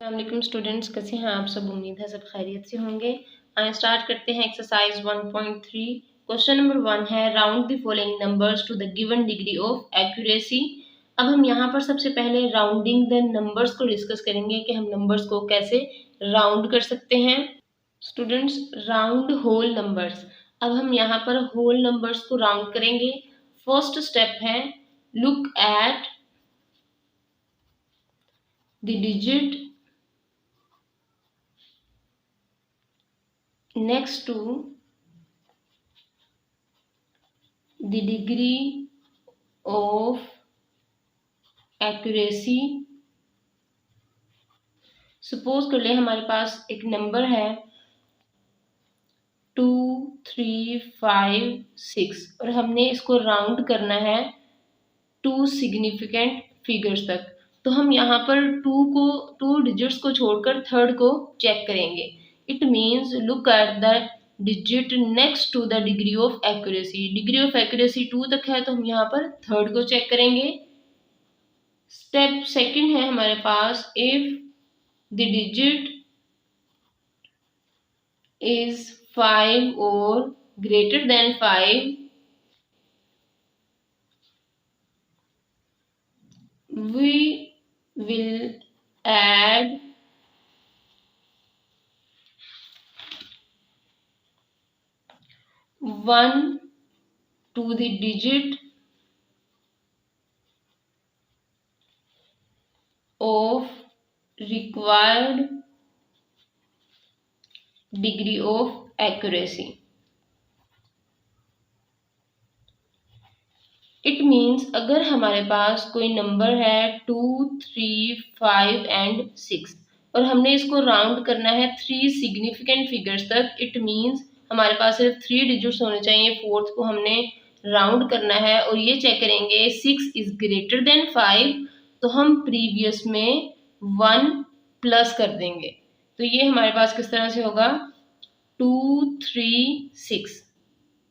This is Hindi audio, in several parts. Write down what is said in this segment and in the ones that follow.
अस्सलाम स्टूडेंट्स, कैसे हैं आप सब। उम्मीद है सब खैरियत से होंगे। आइए स्टार्ट करते हैं एक्सरसाइज 1.3। क्वेश्चन नंबर 1 है round the following numbers to the given degree of accuracy. अब हम यहाँ पर सबसे पहले राउंडिंग द नंबर्स को डिस्कस करेंगे कि हम नंबर्स को कैसे राउंड कर सकते हैं। Students, round whole numbers. अब हम यहाँ पर होल नंबर्स को राउंड करेंगे। फर्स्ट स्टेप है look at the digit next to the degree of accuracy। Suppose कर ले हमारे पास एक नंबर है 2, 3, 5, 6 और हमने इसको राउंड करना है 2 सिग्निफिकेंट फिगर्स तक। तो हम यहाँ पर 2 डिजिट्स को छोड़कर थर्ड को चेक करेंगे। It means look at the digit next to the degree of accuracy. Degree of accuracy 2 तक है तो हम यहाँ पर थर्ड को चेक करेंगे। स्टेप सेकंड है हमारे पास इफ द डिजिट इज 5 और greater than 5 we will add 1 to the digit of required degree of accuracy। It means अगर हमारे पास कोई नंबर है 2, 3, 5 एंड 6 और हमने इसको राउंड करना है 3 सिग्निफिकेंट फिगर्स तक। इट मीन्स हमारे पास सिर्फ 3 डिजिट्स होने चाहिए। फोर्थ को हमने राउंड करना है और ये चेक करेंगे 6 इज ग्रेटर देन 5 तो हम प्रीवियस में 1 प्लस कर देंगे। तो ये हमारे पास किस तरह से होगा 2, 3, 6।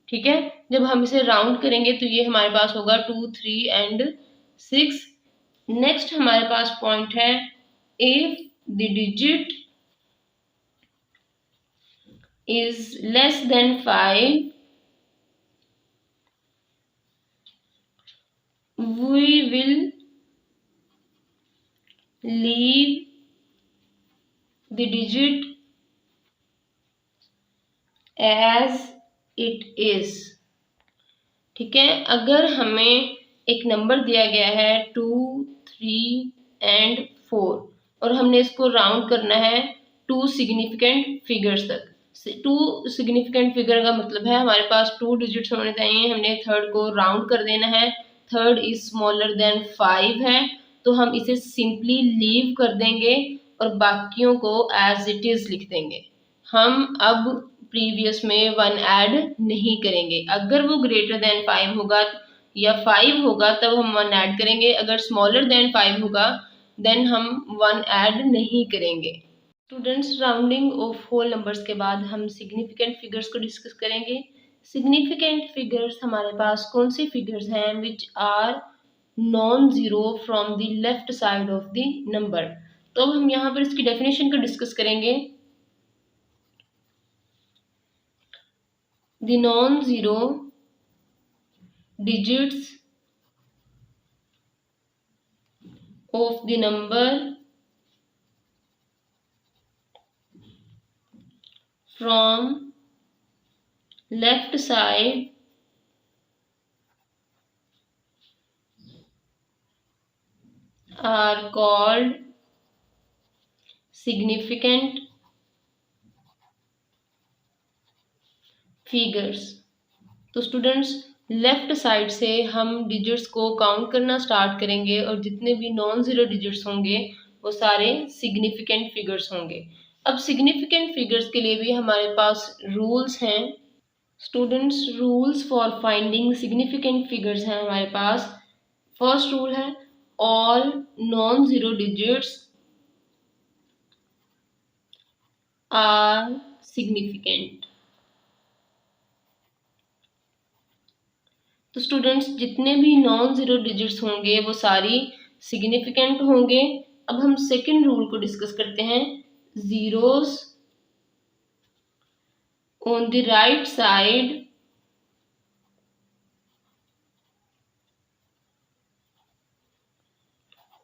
ठीक है, जब हम इसे राउंड करेंगे तो ये हमारे पास होगा 2, 3 एंड 6। नेक्स्ट हमारे पास पॉइंट है if the digit is less than 5 we will leave the digit as it is। ठीक है, अगर हमें एक नंबर दिया गया है 2, 3 एंड 4 और हमने इसको राउंड करना है 2 सिग्निफिकेंट फिगर्स तक। 2 सिग्निफिकेंट फिगर का मतलब है हमारे पास 2 डिजिट्स होने चाहिए। हमने थर्ड को राउंड कर देना है। थर्ड इज स्मॉलर देन 5 है तो हम इसे सिंपली लीव कर देंगे और बाकियों को एज इट इज लिख देंगे। हम अब प्रीवियस में 1 ऐड नहीं करेंगे। अगर वो ग्रेटर देन 5 होगा या 5 होगा तब हम 1 ऐड करेंगे। अगर स्मॉलर देन 5 होगा देन हम 1 ऐड नहीं करेंगे। Students, rounding off whole numbers के बाद हम सिग्निफिकेंट फिगर्स को डिस्कस करेंगे। सिग्निफिकेंट फिगर्स हमारे पास कौन से फिगर्स हैं which are non zero from the left side of the number. तो अब हम यहाँ पर इसकी डेफिनेशन को डिस्कस करेंगे। The non-zero digits of the number from left side are called significant figures. तो स्टूडेंट्स, लेफ्ट साइड से हम डिजिट्स को काउंट करना स्टार्ट करेंगे और जितने भी नॉन जीरो डिजिट्स होंगे वो सारे सिग्निफिकेंट फिगर्स होंगे। अब सिग्निफिकेंट फिगर्स के लिए भी हमारे पास रूल्स हैं। Students, rules for finding significant figures हैं हमारे पास। फर्स्ट रूल है all non zero digits are significant. तो स्टूडेंट्स, जितने भी नॉन जीरो डिजिट्स होंगे वो सारी सिग्निफिकेंट होंगे। अब हम सेकंड रूल को डिस्कस करते हैं। Zeros on the right side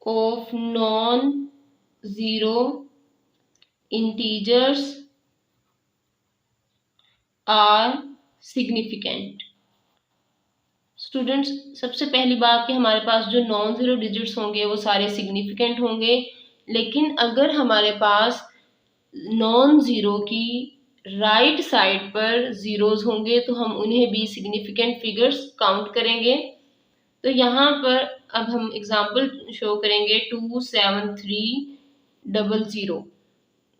of non-zero integers are significant। Students, सबसे पहली बात कि हमारे पास जो नॉन ज़ीरो डिजिट्स होंगे वो सारे सिग्निफिकेंट होंगे, लेकिन अगर हमारे पास नॉन ज़ीरो की राइट साइड पर ज़ीरोज़ होंगे तो हम उन्हें भी सिग्निफिकेंट फिगर्स काउंट करेंगे। तो यहाँ पर अब हम एग्जाम्पल शो करेंगे 27300।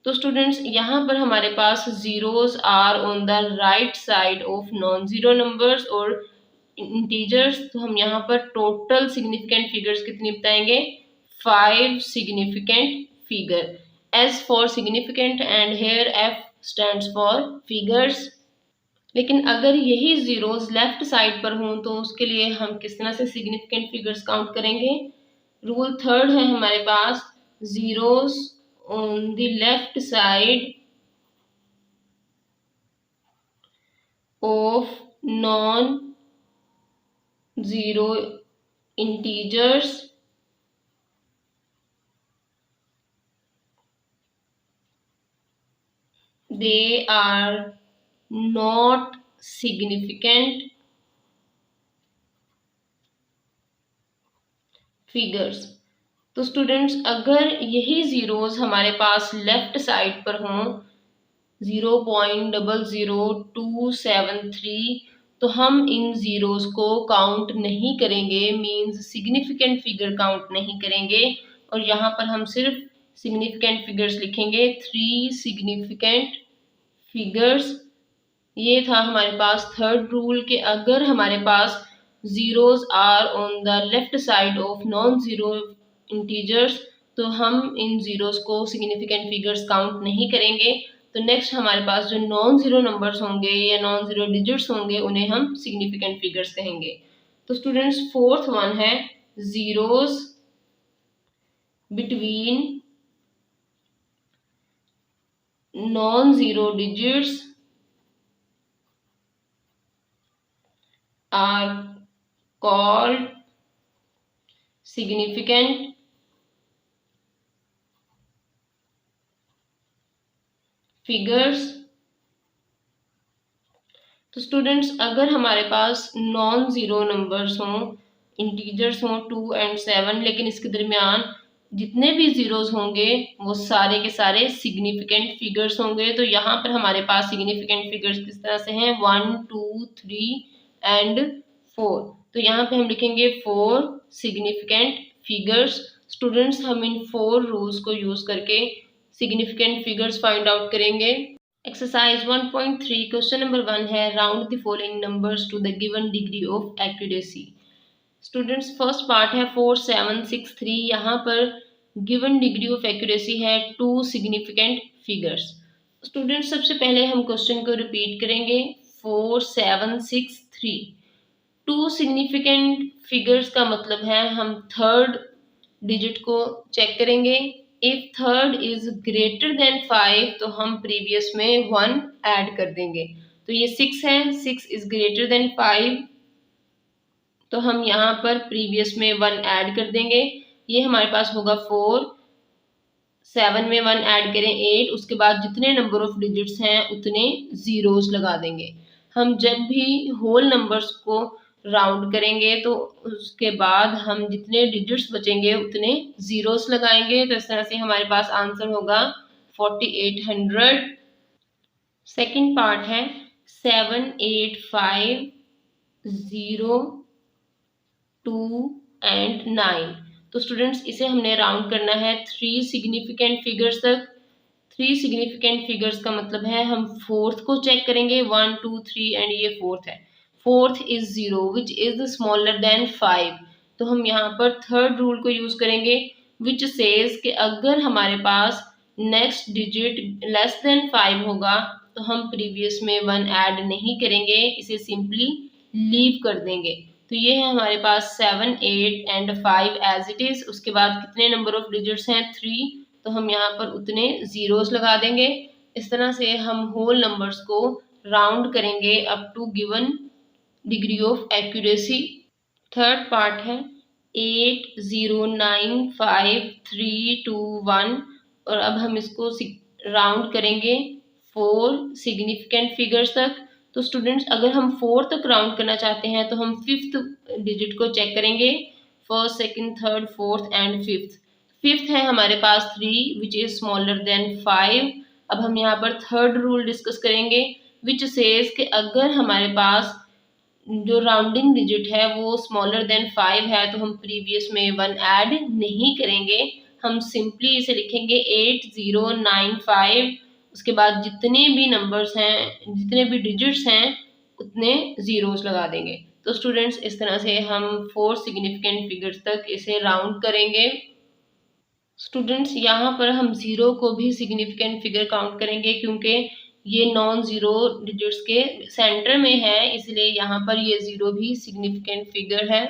तो स्टूडेंट्स, यहाँ पर हमारे पास zeros are on the right side of non zero numbers और इंटीजर्स। तो हम यहाँ पर टोटल सिग्निफिकेंट फिगर्स कितनी बताएंगे? 5 significant figure. S for significant and here F stands for figures. लेकिन अगर यही जीरोस लेफ्ट साइड पर हों तो उसके लिए हम किस तरह से सिग्निफिकेंट फिगर्स काउंट करेंगे? रूल थर्ड है हमारे पास, zeros on the left side of non zero integers they are not significant figures। तो स्टूडेंट्स, अगर यही ज़ीरोज़ हमारे पास लेफ्ट साइड पर हों 0.00273 तो हम इन ज़ीरोज़ को काउंट नहीं करेंगे, मींस सिग्निफिकेंट फिगर काउंट नहीं करेंगे। और यहाँ पर हम सिर्फ सिग्निफिकेंट फिगर्स लिखेंगे, 3 सिग्निफिकेंट फिगर्स। ये था हमारे पास थर्ड रूल कि अगर हमारे पास zeros are on the left side of non zero integers तो हम इन ज़ीरोज़ को सिग्निफिकेंट फिगर्स काउंट नहीं करेंगे। तो नेक्स्ट हमारे पास जो नॉन ज़ीरो नंबर्स होंगे या नॉन ज़ीरो डिजिट्स होंगे उन्हें हम सिग्निफिकेंट फिगर्स कहेंगे। तो स्टूडेंट्स, फोर्थ वन है zeros between non zero digits are called significant figures। तो स्टूडेंट्स, अगर हमारे पास नॉन ज़ीरो नंबर्स हों, इंटीजर्स हों 2 और 7, लेकिन इसके दरमियान जितने भी ज़ीरोज़ होंगे वो सारे के सारे सिग्निफिकेंट फिगर्स होंगे। तो यहाँ पर हमारे पास सिग्निफिकेंट फिगर्स किस तरह से हैं? 1 2 3 एंड 4। तो यहाँ पे हम लिखेंगे 4 सिग्निफिकेंट फिगर्स। स्टूडेंट्स, हम इन 4 रूल्स को यूज़ करके सिग्निफिकेंट फिगर्स फाइंड आउट करेंगे। एक्सरसाइज 1.3 क्वेश्चन नंबर 1 है, round the following numbers to the given degree of accuracy. Students, first part है 4763। यहाँ पर गिवन डिग्री ऑफ एक्यूरेसी है 2 सिग्निफिकेंट फिगर्स। स्टूडेंट्स, सबसे पहले हम क्वेश्चन को रिपीट करेंगे। 4763 2 सिग्निफिकेंट फिगर्स का मतलब है हम थर्ड डिजिट को चेक करेंगे। If third is greater than 5 तो हम प्रीवियस में 1 ऐड कर देंगे। तो ये 6 है, 6 इज ग्रेटर देन 5 तो हम यहाँ पर प्रीवियस में 1 ऐड कर देंगे। ये हमारे पास होगा 4, 7 में 1 ऐड करें 8, उसके बाद जितने नंबर ऑफ डिजिट्स हैं उतने ज़ीरोज़ लगा देंगे। हम जब भी होल नंबर्स को राउंड करेंगे तो उसके बाद हम जितने डिजिट्स बचेंगे उतने ज़ीरोज़ लगाएंगे। तो इस तरह से हमारे पास आंसर होगा 4800। सेकंड पार्ट है 7850 2 एंड 9। तो स्टूडेंट्स, इसे हमने राउंड करना है 3 सिग्निफिकेंट फिगर्स तक। 3 सिग्निफिकेंट फिगर्स का मतलब है हम फोर्थ को चेक करेंगे, 1 2 3 एंड ये फोर्थ है। Fourth is 0 which is smaller than 5। तो हम यहाँ पर थर्ड रूल को यूज करेंगे विच सेज कि अगर हमारे पास नेक्स्ट डिजिट लेस देन 5 होगा तो हम प्रीवियस में 1 ऐड नहीं करेंगे, इसे सिंपली लीव कर देंगे। तो ये है हमारे पास 7, 8 एंड 5 एज इट इज। उसके बाद कितने नंबर ऑफ डिजिट्स हैं 3, तो हम यहाँ पर उतने जीरोस लगा देंगे। इस तरह से हम होल नंबर्स को राउंड करेंगे up to given degree of accuracy. Third part है 8, 0, 9, 5, 3, 2, 1 और अब हम इसको राउंड करेंगे 4 सिग्निफिकेंट फिगर्स तक। तो स्टूडेंट्स अगर हम 4 तक राउंड करना चाहते हैं तो हम 5th डिजिट को चेक करेंगे, first, second, third, fourth and fifth. Fifth है हमारे पास 3 विच इज स्मॉलर देन 5। अब हम यहाँ पर थर्ड रूल डिस्कस करेंगे विच सेज कि अगर हमारे पास जो राउंडिंग डिजिट है वो स्मॉलर देन 5 है तो हम प्रीवियस में 1 ऐड नहीं करेंगे, हम सिंपली इसे लिखेंगे 8, 0, 9, 5। उसके बाद जितने भी नंबर्स हैं, जितने भी डिजिट्स हैं उतने जीरोस लगा देंगे। तो स्टूडेंट्स इस तरह से हम 4 सिग्निफिकेंट फिगर्स तक इसे राउंड करेंगे। स्टूडेंट्स यहाँ पर हम जीरो को भी सिग्निफिकेंट फिगर काउंट करेंगे क्योंकि ये नॉन जीरो डिजिट्स के सेंटर में है, इसलिए यहाँ पर ये जीरो भी सिग्निफिकेंट फिगर है।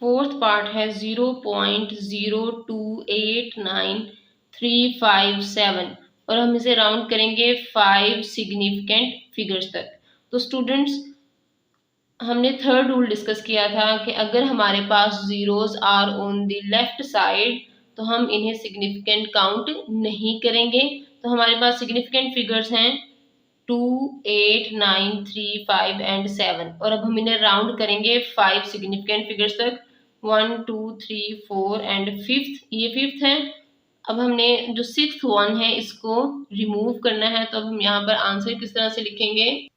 फोर्थ पार्ट है 0.0289357 और हम इसे राउंड करेंगे 5 सिग्निफिकेंट फिगर्स तक। तो स्टूडेंट्स हमने थर्ड रूल डिस्कस किया था कि अगर हमारे पास zeros are on the left side तो हम इन्हें सिग्निफिकेंट काउंट नहीं करेंगे। तो हमारे पास सिग्निफिकेंट फिगर्स हैं 2, 8, 9, 3, 5 एंड 7 और अब हम इन्हें राउंड करेंगे 5 सिग्निफिकेंट फिगर्स तक, 1, 2, 3, 4 एंड फिफ्थ, ये फिफ्थ है। अब हमने जो सिक्स्थ वन है इसको रिमूव करना है, तो अब हम यहाँ पर आंसर किस तरह से लिखेंगे,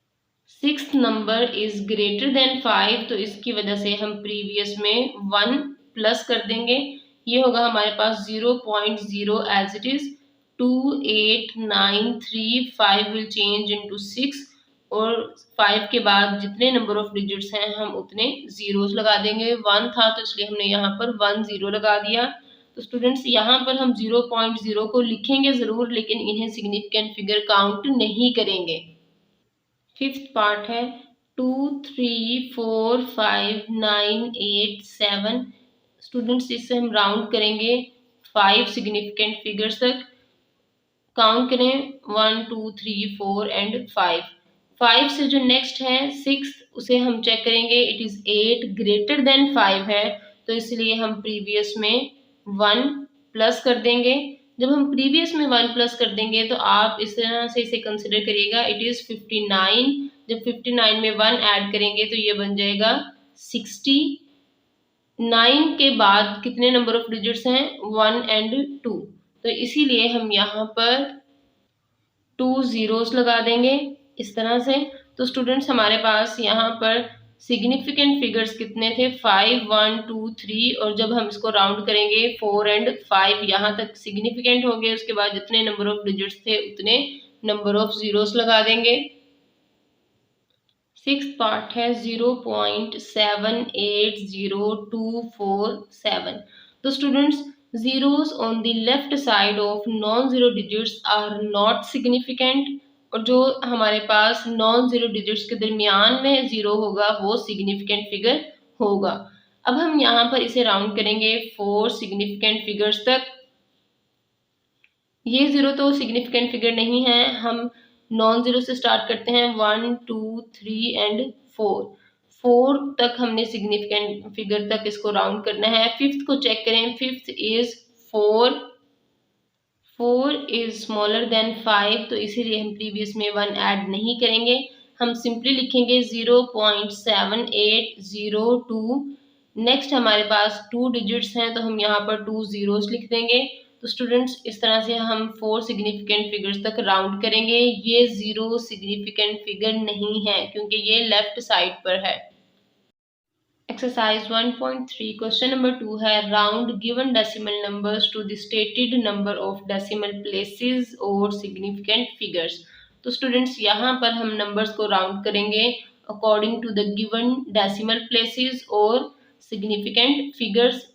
sixth number is greater than 5, तो इसकी वजह से हम प्रीवियस में 1 प्लस कर देंगे। ये होगा हमारे पास 0.0 as it is. 2, 8, 9, 3, 5 will change into 6 और 5 के बाद जितने नंबर ऑफ डिजिट्स हैं हम उतने जीरोस लगा देंगे। 1 था तो इसलिए हमने यहाँ पर 1 0 लगा दिया। तो स्टूडेंट्स यहाँ पर हम 0.0 को लिखेंगे ज़रूर लेकिन इन्हें सिग्निफिकेंट फिगर काउंट नहीं करेंगे। फिफ्थ पार्ट है 2, 3, 4, 5, 9, 8, 7। स्टूडेंट्स इससे हम राउंड करेंगे 5 सिग्निफिकेंट फिगर्स तक, काउंट करें 1, 2, 3, 4 एंड 5। 5 से जो नेक्स्ट है 6 उसे हम चेक करेंगे, इट इज 8 ग्रेटर देन 5 है तो इसलिए हम प्रीवियस में 1 प्लस कर देंगे। जब हम प्रीवियस में 1 प्लस कर देंगे तो आप इस तरह से इसे कंसिडर करिएगा, इट इज 59। जब 59 में 1 ऐड करेंगे तो ये बन जाएगा 60। 9 के बाद कितने नंबर ऑफ डिजिट्स हैं 1 एंड 2, तो इसीलिए हम यहाँ पर 2 जीरोस लगा देंगे इस तरह से। तो स्टूडेंट्स हमारे पास यहाँ पर सिग्निफिकेंट फिगर्स कितने थे 5, 1, 2, 3 और जब हम इसको राउंड करेंगे 4 एंड 5 यहाँ तक सिग्निफिकेंट हो गए। उसके बाद जितने नंबर ऑफ डिजिट्स थे उतने नंबर ऑफ जीरोस लगा देंगे। सिक्स्थ पार्ट है 0.780247। तो students zeros on the left side of non-zero digits are not significant और जो हमारे पास नॉन जीरो डिजिट्स के दरमियान में जीरो होगा वो सिग्निफिकेंट फिगर होगा। अब हम यहाँ पर इसे राउंड करेंगे 4 सिग्निफिकेंट फिगर्स तक। ये जीरो तो सिग्निफिकेंट फिगर नहीं है, हम नॉन जीरो से स्टार्ट करते हैं 1, 2, 3 एंड 4। 4 तक हमने सिग्निफिकेंट फिगर तक इसको राउंड करना है। फिफ्थ को चेक करें, fifth is 4। 4 is smaller than 5 तो इसीलिए हम प्रीवियस में 1 ऐड नहीं करेंगे, हम सिंपली लिखेंगे 0.7802। नेक्स्ट हमारे पास 2 डिजिट्स हैं तो हम यहाँ पर 2 जीरोस लिख देंगे। तो स्टूडेंट्स इस तरह से हम 4 सिग्निफिकेंट फिगर्स तक राउंड करेंगे। ये जीरो सिग्निफिकेंट फिगर नहीं है क्योंकि ये लेफ्ट साइड पर है। एक्सरसाइज 1.3 क्वेश्चन नंबर 2 है round given decimal numbers to the stated number of decimal places और सिग्निफिकेंट फिगर्स। तो स्टूडेंट्स यहाँ पर हम नंबर्स को राउंड करेंगे according to the given decimal places और significant figures.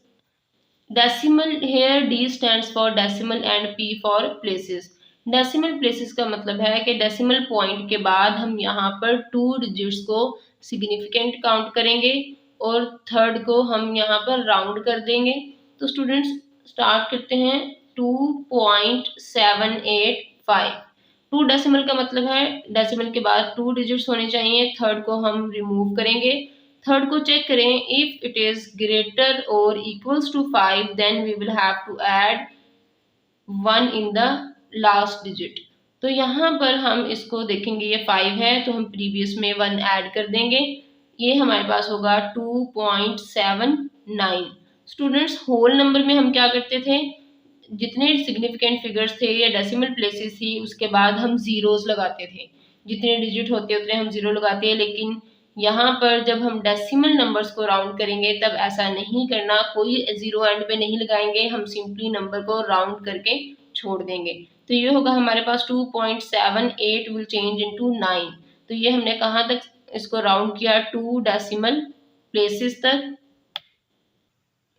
Decimal here D stands for decimal and P for places. Decimal places का मतलब है कि डेसिमल पॉइंट के बाद हम यहाँ पर 2 डिजिट्स को सिग्निफिकेंट काउंट करेंगे और थर्ड को हम यहाँ पर राउंड कर देंगे। तो स्टूडेंट्स स्टार्ट करते हैं 2.785। 2 डेसिमल का मतलब है डेसिमल के बाद 2 डिजिट्स होने चाहिए। थर्ड को हम रिमूव करेंगे। थर्ड को चेक करें, इफ इट इज ग्रेटर और equals to 5 then we will have to add 1 in the last digit. तो यहाँ पर हम इसको देखेंगे, ये 5 है तो हम प्रीवियस में 1 ऐड कर देंगे। ये हमारे पास होगा 2.79। स्टूडेंट्स होल नंबर में हम क्या करते थे, जितने सिग्निफिकेंट फिगर्स थे या डेसिमल प्लेसेस थी उसके बाद हम जीरोस लगाते थे। जितने डिजिट होते उतने हम जीरो लगाते हैं। लेकिन यहाँ पर जब हम डेसिमल नंबर्स को राउंड करेंगे तब ऐसा नहीं करना, कोई जीरो एंड पे नहीं लगाएंगे, हम सिंपली नंबर को राउंड करके छोड़ देंगे। तो ये होगा हमारे पास 2.78 विल चेंज इनटू 9। तो ये हमने कहाँ तक इसको राउंड किया, 2 डेसिमल प्लेसेस तक।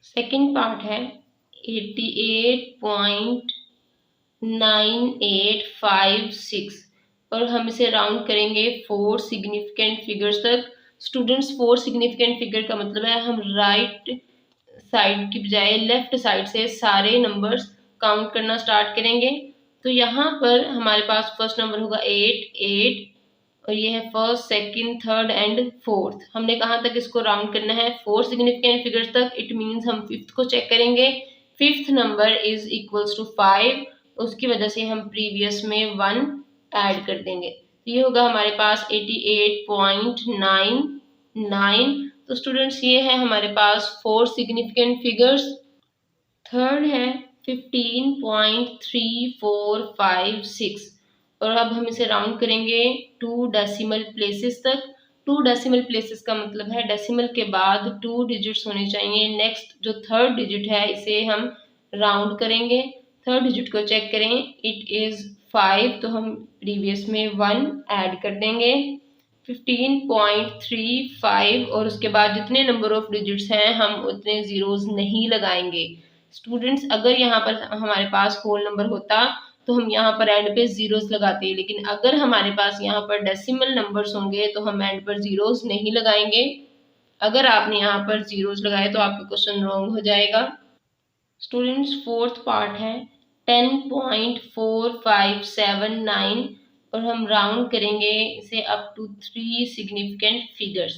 सेकेंड पार्ट है 88.9856 और हम इसे राउंड करेंगे 4 सिग्निफिकेंट फिगर्स तक। स्टूडेंट्स 4 सिग्निफिकेंट फिगर का मतलब है हम राइट साइड की बजाय लेफ्ट साइड से सारे नंबर्स काउंट करना स्टार्ट करेंगे। तो यहाँ पर हमारे पास फर्स्ट नंबर होगा 8 और ये है first, second, third and fourth. हमने कहाँ तक इसको राउंड करना है, 4 सिग्निफिकेंट फिगर्स तक। इट मीन्स हम फिफ्थ को चेक करेंगे। Fifth number is equals to 5, उसकी वजह से हम प्रीवियस में 1 ऐड कर देंगे। तो ये होगा हमारे पास 88.99। तो स्टूडेंट्स ये है हमारे पास 4 सिग्निफिकेंट फिगर्स। थर्ड है 15.3456 और अब हम इसे राउंड करेंगे 2 डेसिमल प्लेसेस तक। 2 डेसिमल प्लेसेस का मतलब है डेसिमल के बाद 2 डिजिट्स होने चाहिए। नेक्स्ट जो थर्ड डिजिट है इसे हम राउंड करेंगे। थर्ड डिजिट को चेक करें, इट इज 5 तो हम प्रीवियस में 1 ऐड कर देंगे। 15.35 और उसके बाद जितने नंबर ऑफ डिजिट्स हैं हम उतने जीरोस नहीं लगाएंगे। स्टूडेंट्स अगर यहाँ पर हमारे पास होल नंबर होता तो हम यहाँ पर एंड पे जीरोस लगाते हैं, लेकिन अगर हमारे पास यहाँ पर डेसिमल नंबर्स होंगे तो हम एंड पर जीरोस नहीं लगाएंगे। अगर आपने यहाँ पर जीरोस लगाए तो आपका क्वेश्चन रॉन्ग हो जाएगा। स्टूडेंट्स फोर्थ पार्ट है 10.4579 और हम राउंड करेंगे इसे up to 3 significant figures.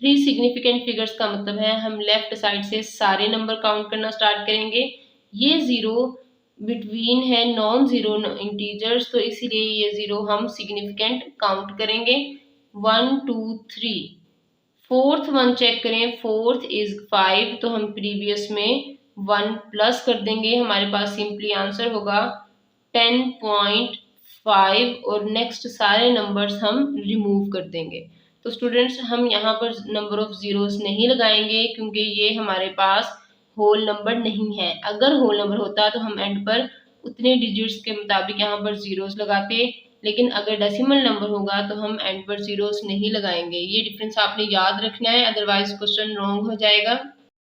3 significant figures का मतलब है हम लेफ्ट साइड से सारे नंबर काउंट करना स्टार्ट करेंगे। ये जीरो बिटवीन है नॉन जीरो इंटीजर्स, तो इसीलिए ये जीरो हम सिग्निफिकेंट काउंट करेंगे। 1 2 3। फोर्थ वन चेक करें, फोर्थ इज 5 तो हम प्रीवियस में 1 प्लस कर देंगे। हमारे पास सिंपली आंसर होगा 10.5 और नेक्स्ट सारे नंबर्स हम रिमूव कर देंगे। तो स्टूडेंट्स हम यहाँ पर नंबर ऑफ जीरोस नहीं लगाएंगे क्योंकि ये हमारे पास होल नंबर नहीं है। अगर होल नंबर होता तो हम एंड पर उतने डिजिट्स के मुताबिक यहाँ पर जीरोस लगाते, लेकिन अगर डेसिमल नंबर होगा तो हम एंड पर जीरोस नहीं लगाएंगे। ये डिफरेंस आपने याद रखना है, अदरवाइज क्वेश्चन रॉन्ग हो जाएगा।